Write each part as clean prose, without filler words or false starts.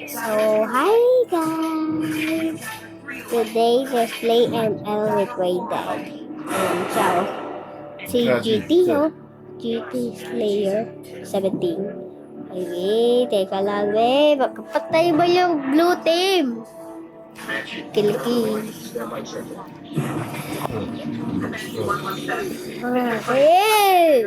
So, hi guys! Today, let's play ML with Raiden. Ayan siya, oh. Si GT, oh. GT Slayer 17. Ay, teka lang, magkapatay ba yung blue team? Kilki. Okay!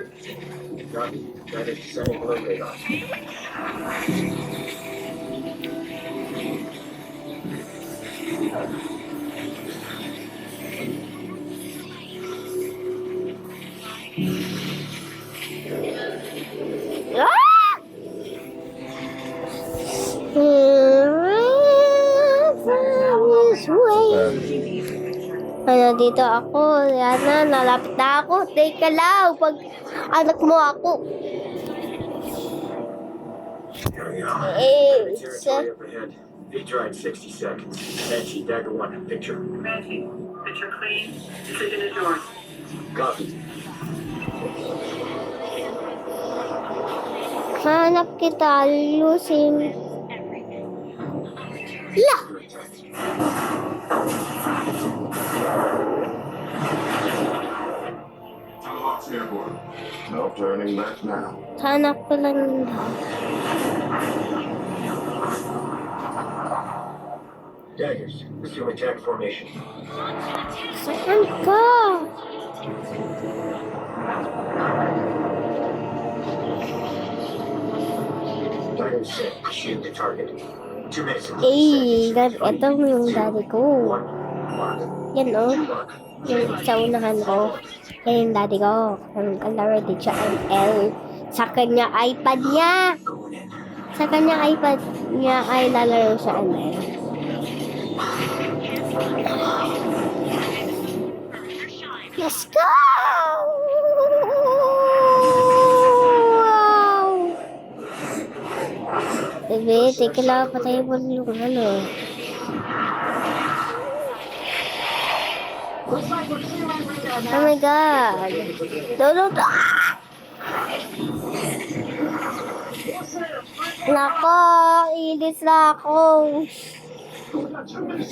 Ano, dito ako. Yan na, nalapit na ako. Teka lang, pag anak mo ako. They tried 60 seconds. Banshee, Dagger 1, picture. Banshee, picture clean. Decision is yours. Copy. Hanap kita, Lucing. La! No turning back now. Hanap ko lang yun. Daggers, assume attack formation. Saan ka? Daggers set, shoot the target. 2 minutes. Ito yung daddy ko. One, mark. Yan, oh. Two, mark. Yung sa unahan ko. Yan yung daddy ko. Ang already siya ang L. Sa kanya iPad niya. Going in. Sa kanya iPad niya ay lalaro siya ML. Let's go! Wow! Bebe, teka lang, patayin mo yung ano. Oh my God! No, no, no! Nako, ilis na ako.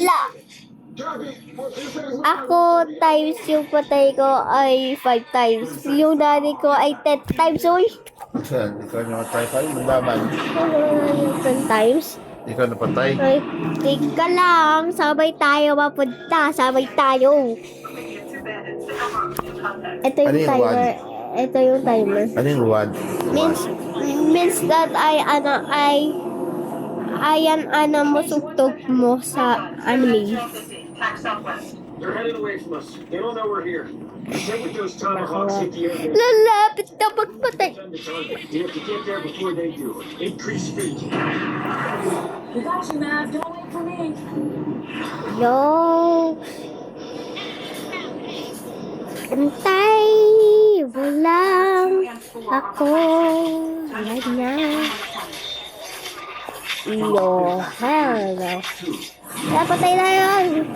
La! Ako, times yung patay ko ay 5 times. Yung daddy ko ay 10 times. Uy! Saan? Ikaw na patay pa yung laban. 10 times? Ikaw na patay. Ay, tika lang. Sabay tayo mapunta. Sabay tayo. Ito yung Ano yung timer. Ito yung timer. Ano yung one? Means that ano mo sugtog mo sa anime. Attack southwest. They're headed away from us. They don't know we're here. Get with those tomahawks, hit the air. Lalapit na magpatay. Send the target. You have to get there before they do. Increase speed. We got you, Mav. Don't wait for me. Yo. Antay. Walang ako. Ganyan. Yo. Hello. Napatay na yun.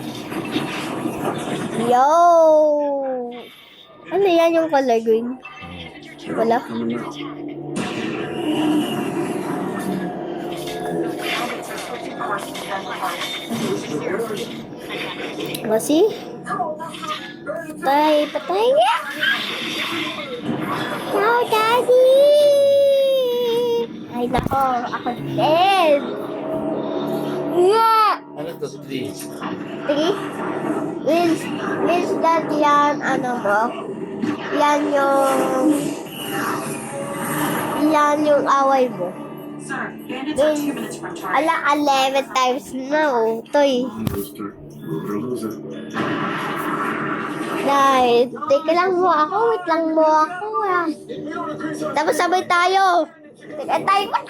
Yo. Ano yan yung color green? Wala. Masih? Patay niya! No, Daddy! Ay, nako. Ako din! Yeah! Ano to? 3. 3? Means that yan, ano mo? Yan yung away mo. Sir, bandits are 2 minutes from target. Ala, 11 times na, oh. Toy. Dahil, teka lang mo ako, wait lang mo ako, ah. Tapos sabay tayo. Teka tayo pa.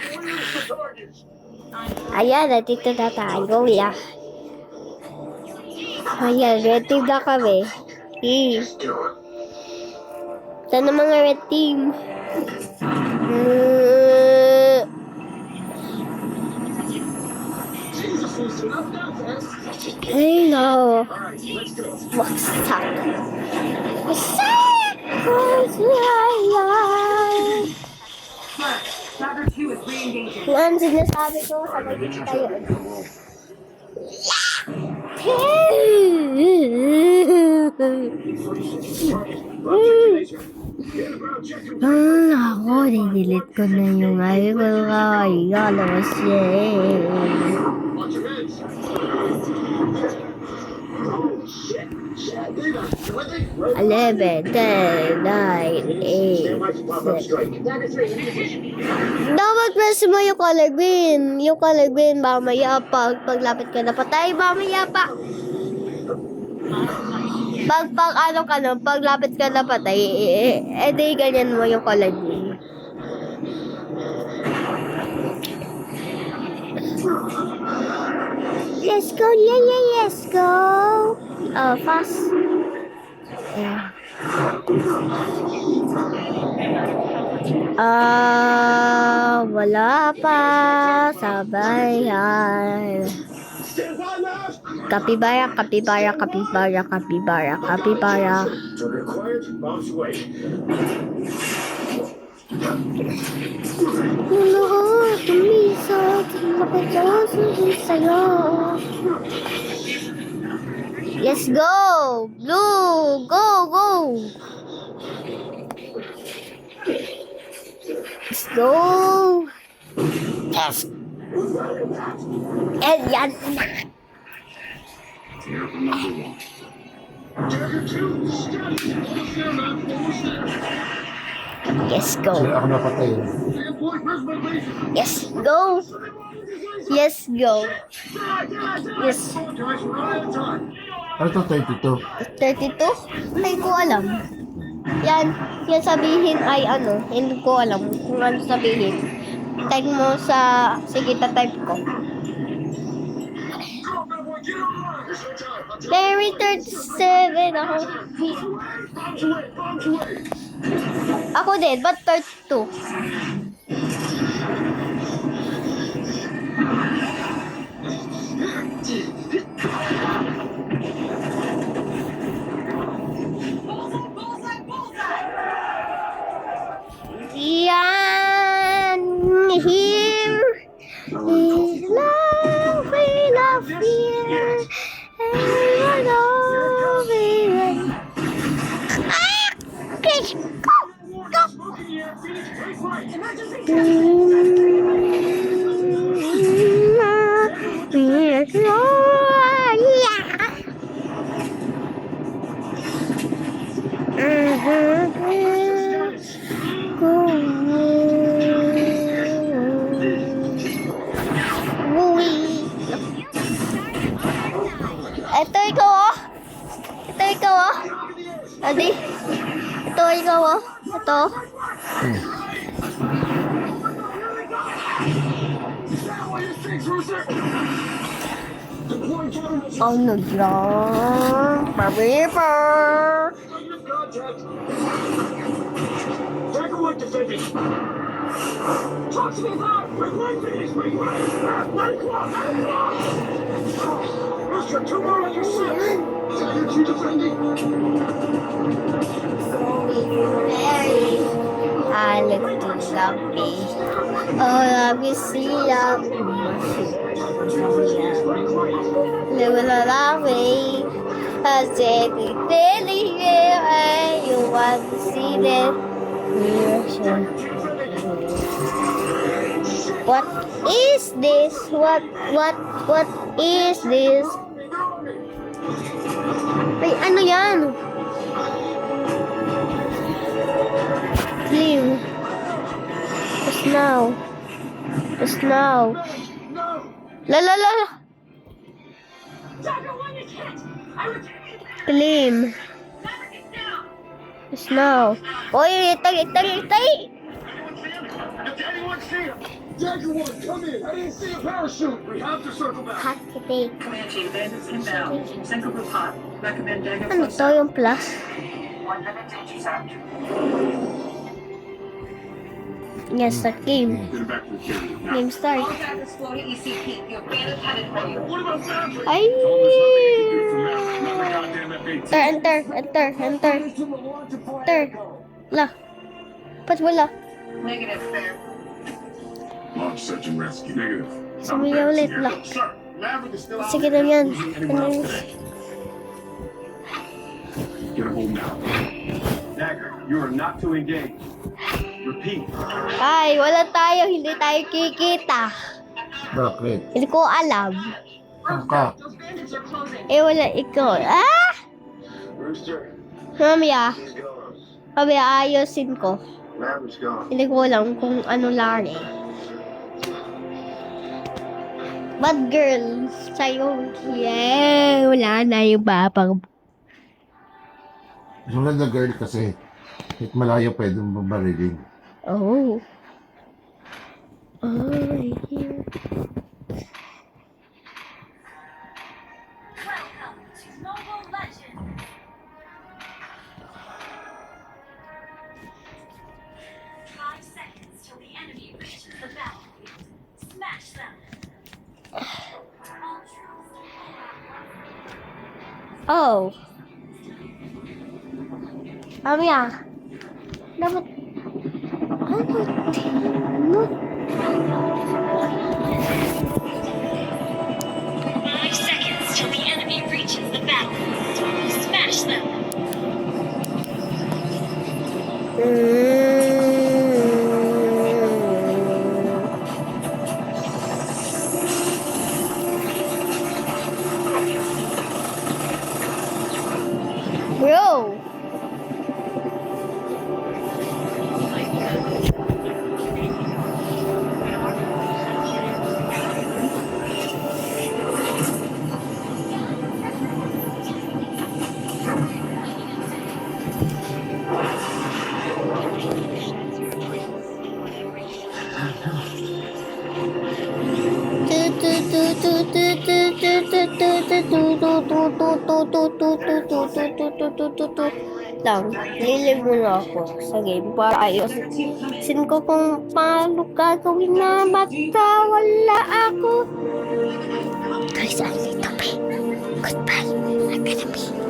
Ayan, nandito na tayo, ya. Ayan, red team na kami. Ito na mga red team. Ay, no. Waksak. Waksak! Dagger 2 is Kung ano sinasabi ko, sabay din tayo. Ako, didelete ko na yung ay ko lalabas yan. Watch your heads. Oh, shit. Leave us. You with me? 11, 10, 9, 8, Stand by to pop up 7. strike. Dapat press mo yung color green. Yung color green, mamaya paglapit ka na patay, mamaya pa. Paglapit ka na patay, di ganyan mo yung color green. Let's go, yeah, let's go. Oh, fast. Yeah. Wala pa sa bayan. Stand by, left. Kapibara, kapibara, kapibara, kapibara, kapibara. Turn quiet. Bombs away. Let's go! Blue! Go! Go! Let's go! Yes! And yan! Let's Kasi go! ako napatay. Yes, go! Yes, go! Yes. Guys, we're out of time. Ano to, 22? 32? Hindi ko alam. Yan sabihin ay ano, hindi ko alam kung ano sabihin. Type mo sa, sige, type ko. Very 37 ako. Ako din, but 32. Yan, here is love enough here, and love it. Please go, go. Yes, Lord, yeah. Ito ikaw oh. Ito ikaw oh. Adi. Ito ikaw oh. Ito. Ano yan? Paper. Dragon White defending. Talk to me about Mister, tomorrow on your ship. Tiger 2 defending. I look too lucky. Oh, let me see ya. Live a loving. I said, really, yeah, you want to see that? What is this? What is this? Ay, ano yan? Clean. Snow. Snow. La la la. Clean. Snow. Oy, itay. Did anyone see him? Dragon One, come in. I didn't see a parachute. We have to circle back. Hot cake. Command Chief, bandits inbound. Central group hot. Recommend Dagger Ano close to up. yung plus? 1 minute to intercept. Yes, start game. Get him back to the carrier. Now. Game start. All Daggers flow to ECP. Your bandits headed for you. What about Maverick? Ay! Told us nothing he could do from Maverick. Not the goddamn F-18. Enter. La. Ba't wala? Negative, fair. Launch search and rescue. Negative. Sumiyaw ulit, lock. Sir, Maverick is still out. Sige na yan. Anyone else today? Get a hold now. Dagger, you are not to engage. Repeat. Ay, wala tayo. Hindi tayo kikita. Bakit? Hindi ko alam. Ang ka. Eh, wala ikaw. Ah! Rooster, Mamaya. he's gone. Mamaya ayusin ko. Maverick's gone. Hindi ko alam kung ano lang eh. Bad girl. Sa'yo. Yeah. Wala na yung babang. Sunod na girl kasi. Kahit malayo pwede mong barilin. Oh. Oh, right here. Welcome to Mobile Legends. 5 seconds till the enemy reaches the battlefield. Smash them. All troops. Oh. Mamaya. Dapat... Ano? 5 seconds till the enemy reaches the battlefield. Smash them. Bro. Lang, lilig muna ako sa game para ayusin ko kung paano gagawin na basta wala ako. Guys, I need to pee. Goodbye. I'm gonna pee.